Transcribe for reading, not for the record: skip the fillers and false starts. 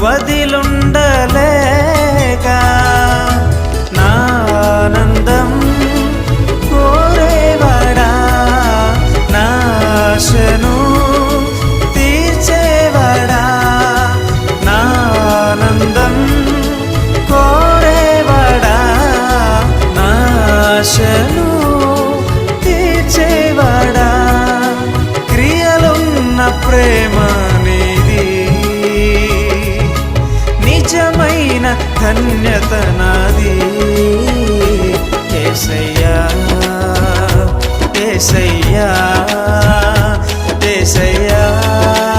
వదిలుండలేక నా ఆనందం కోరేవాడా, నా ఆశను తీర్చేవాడా, నా ఆనందం కోరేవాడా, నా ఆశను తీర్చేవాడా. క్రియలున్న ప్రేమ నీది, నిజమైన ధన్యత నాది. యేసయ్యా యేసయ్యా యేసయ్యా